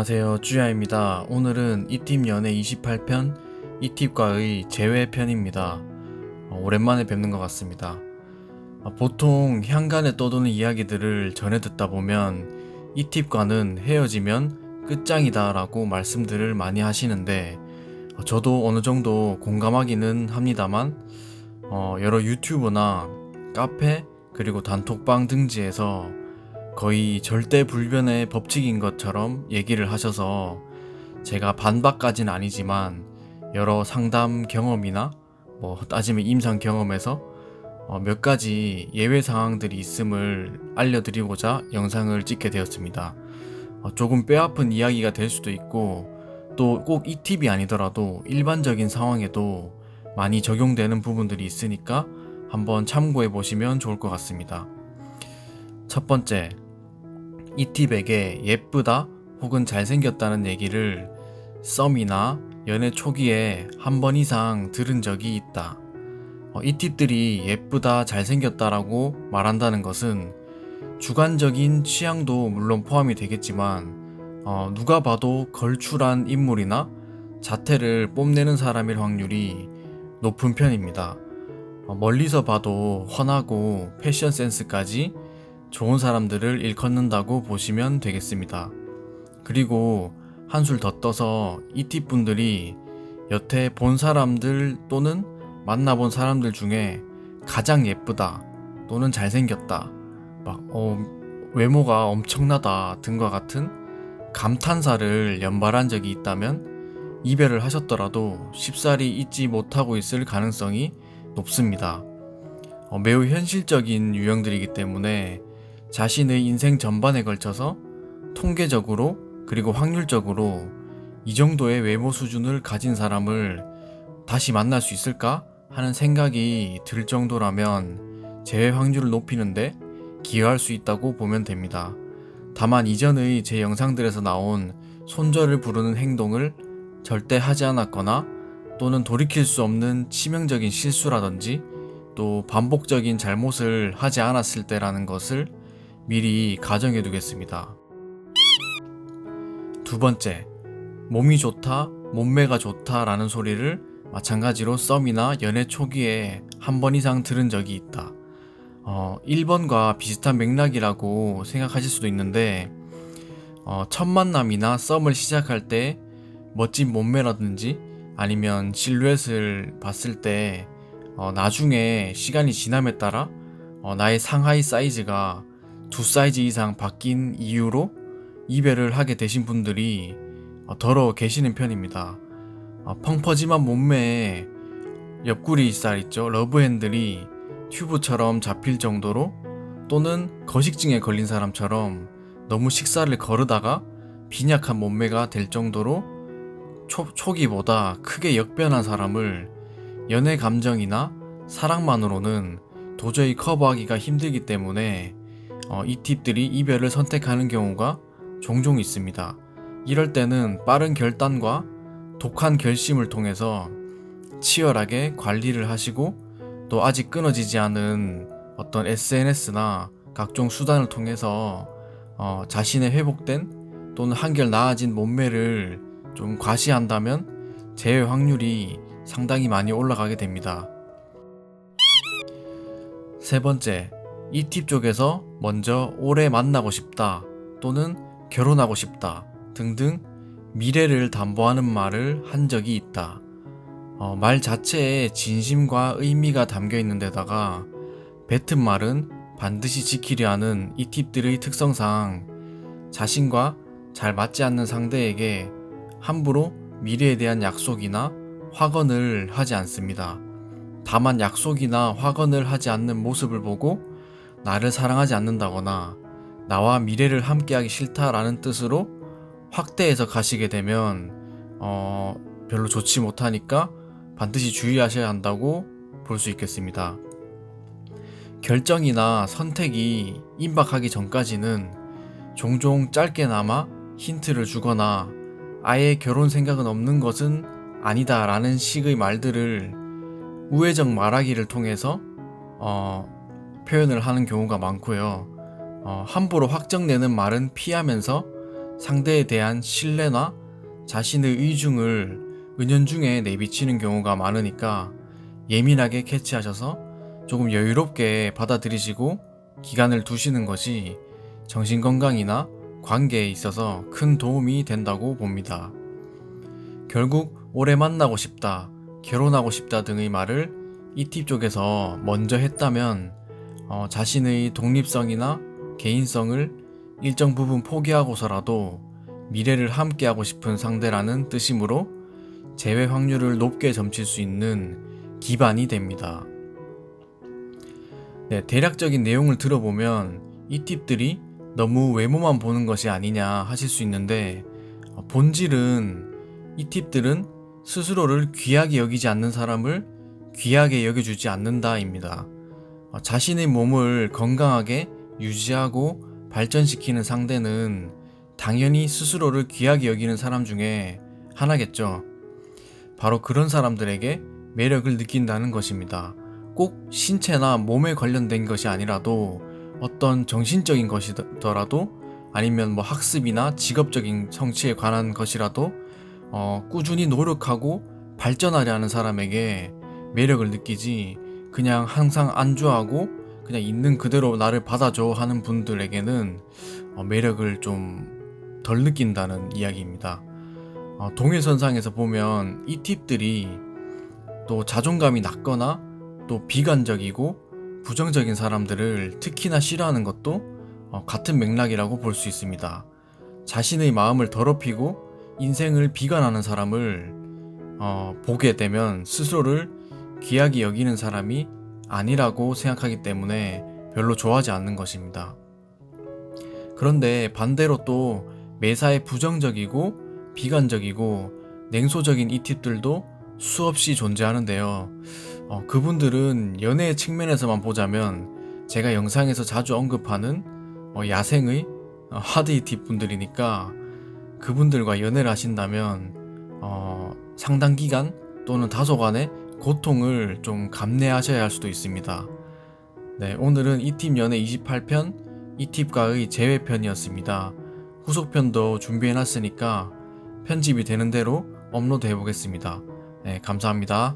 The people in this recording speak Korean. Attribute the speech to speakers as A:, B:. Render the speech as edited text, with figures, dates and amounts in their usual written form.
A: 안녕하세요, 쭈야입니다. 오늘은 이팁 연애 28편, 이팁과의 재회편입니다. 오랜만에 뵙는 것 같습니다. 보통 향간에 떠도는 이야기들을 전해 듣다 보면 이팁과는 헤어지면 끝장이다 라고 말씀들을 많이 하시는데, 저도 어느 정도 공감하기는 합니다만, 여러 유튜브나 카페 그리고 단톡방 등지에서 거의 절대불변의 법칙인 것처럼 얘기를 하셔서 제가 반박까지는 아니지만 여러 상담 경험이나 따지면 임상 경험에서 몇 가지 예외 상황들이 있음을 알려드리고자 영상을 찍게 되었습니다. 조금 뼈아픈 이야기가 될 수도 있고 또 꼭 이 팁이 아니더라도 일반적인 상황에도 많이 적용되는 부분들이 있으니까 한번 참고해 보시면 좋을 것 같습니다. 첫 번째, 이 팁에게 예쁘다 혹은 잘생겼다는 얘기를 썸이나 연애 초기에 한 번 이상 들은 적이 있다. 이 팁들이 예쁘다 잘생겼다라고 말한다는 것은 주관적인 취향도 물론 포함이 되겠지만 누가 봐도 걸출한 인물이나 자태를 뽐내는 사람일 확률이 높은 편입니다. 멀리서 봐도 훤하고 패션 센스까지 좋은 사람들을 일컫는다고 보시면 되겠습니다. 그리고 한술 더 떠서 이 팁분들이 여태 본 사람들 또는 만나본 사람들 중에 가장 예쁘다 또는 잘생겼다, 외모가 엄청나다 등과 같은 감탄사를 연발한 적이 있다면 이별을 하셨더라도 쉽사리 잊지 못하고 있을 가능성이 높습니다. 매우 현실적인 유형들이기 때문에 자신의 인생 전반에 걸쳐서 통계적으로 그리고 확률적으로 이 정도의 외모 수준을 가진 사람을 다시 만날 수 있을까 하는 생각이 들 정도라면 재회 확률을 높이는데 기여할 수 있다고 보면 됩니다. 다만 이전의 제 영상들에서 나온 손절을 부르는 행동을 절대 하지 않았거나 또는 돌이킬 수 없는 치명적인 실수라든지 또 반복적인 잘못을 하지 않았을 때라는 것을 미리 가정해 두겠습니다. 두 번째, 몸이 좋다, 몸매가 좋다 라는 소리를 마찬가지로 썸이나 연애 초기에 한 번 이상 들은 적이 있다. 1번과 비슷한 맥락이라고 생각하실 수도 있는데 첫 만남이나 썸을 시작할 때 멋진 몸매라든지 아니면 실루엣을 봤을 때 나중에 시간이 지남에 따라 나의 상하이 사이즈가 2사이즈 이상 바뀐 이유로 이별을 하게 되신 분들이 더러 계시는 편입니다. 펑퍼짐한 몸매에 옆구리살 있죠, 러브핸들이 튜브처럼 잡힐 정도로 또는 거식증에 걸린 사람처럼 너무 식사를 거르다가 빈약한 몸매가 될 정도로 초기보다 크게 역변한 사람을 연애 감정이나 사랑만으로는 도저히 커버하기가 힘들기 때문에 이 팁들이 이별을 선택하는 경우가 종종 있습니다. 이럴 때는 빠른 결단과 독한 결심을 통해서 치열하게 관리를 하시고 또 아직 끊어지지 않은 어떤 SNS나 각종 수단을 통해서 자신의 회복된 또는 한결 나아진 몸매를 좀 과시한다면 재회 확률이 상당히 많이 올라가게 됩니다. 세 번째, 이 팁 쪽에서 먼저 오래 만나고 싶다 또는 결혼하고 싶다 등등 미래를 담보하는 말을 한 적이 있다. 말 자체에 진심과 의미가 담겨 있는 데다가 뱉은 말은 반드시 지키려 하는 이 팁들의 특성상 자신과 잘 맞지 않는 상대에게 함부로 미래에 대한 약속이나 확언을 하지 않습니다. 다만 약속이나 확언을 하지 않는 모습을 보고 나를 사랑하지 않는다거나 나와 미래를 함께하기 싫다라는 뜻으로 확대해서 가시게 되면 별로 좋지 못하니까 반드시 주의하셔야 한다고 볼 수 있겠습니다. 결정이나 선택이 임박하기 전까지는 종종 짧게나마 힌트를 주거나 아예 결혼 생각은 없는 것은 아니다 라는 식의 말들을 우회적 말하기를 통해서 표현을 하는 경우가 많고요. 함부로 확정내는 말은 피하면서 상대에 대한 신뢰나 자신의 의중을 은연중에 내비치는 경우가 많으니까 예민하게 캐치하셔서 조금 여유롭게 받아들이시고 기간을 두시는 것이 정신건강이나 관계에 있어서 큰 도움이 된다고 봅니다. 결국 오래 만나고 싶다, 결혼하고 싶다 등의 말을 이 팁 쪽에서 먼저 했다면 자신의 독립성이나 개인성을 일정 부분 포기하고서라도 미래를 함께하고 싶은 상대라는 뜻이므로 재회 확률을 높게 점칠 수 있는 기반이 됩니다. 네, 대략적인 내용을 들어보면 이 팁들이 너무 외모만 보는 것이 아니냐 하실 수 있는데, 본질은 이 팁들은 스스로를 귀하게 여기지 않는 사람을 귀하게 여겨주지 않는다입니다. 자신의 몸을 건강하게 유지하고 발전시키는 상대는 당연히 스스로를 귀하게 여기는 사람 중에 하나겠죠. 바로 그런 사람들에게 매력을 느낀다는 것입니다. 꼭 신체나 몸에 관련된 것이 아니라도 어떤 정신적인 것이더라도, 아니면 뭐 학습이나 직업적인 성취에 관한 것이라도 꾸준히 노력하고 발전하려 하는 사람에게 매력을 느끼지, 그냥 항상 안주하고 그냥 있는 그대로 나를 받아줘 하는 분들에게는 매력을 좀 덜 느낀다는 이야기입니다. 동일선상에서 보면 이 팁들이 또 자존감이 낮거나 또 비관적이고 부정적인 사람들을 특히나 싫어하는 것도 같은 맥락이라고 볼 수 있습니다. 자신의 마음을 더럽히고 인생을 비관하는 사람을 보게 되면 스스로를 귀하게 여기는 사람이 아니라고 생각하기 때문에 별로 좋아하지 않는 것입니다. 그런데 반대로 또 매사에 부정적이고 비관적이고 냉소적인 이 팁들도 수없이 존재하는데요. 그분들은 연애의 측면에서만 보자면 제가 영상에서 자주 언급하는 야생의 하드 팁 분들이니까, 그분들과 연애를 하신다면 상당 기간 또는 다소간의 고통을 좀 감내하셔야 할 수도 있습니다. 네, 오늘은 이 팁 연애 28편 이 팁과의 재회편이었습니다. 후속편도 준비해놨으니까 편집이 되는 대로 업로드 해보겠습니다. 네, 감사합니다.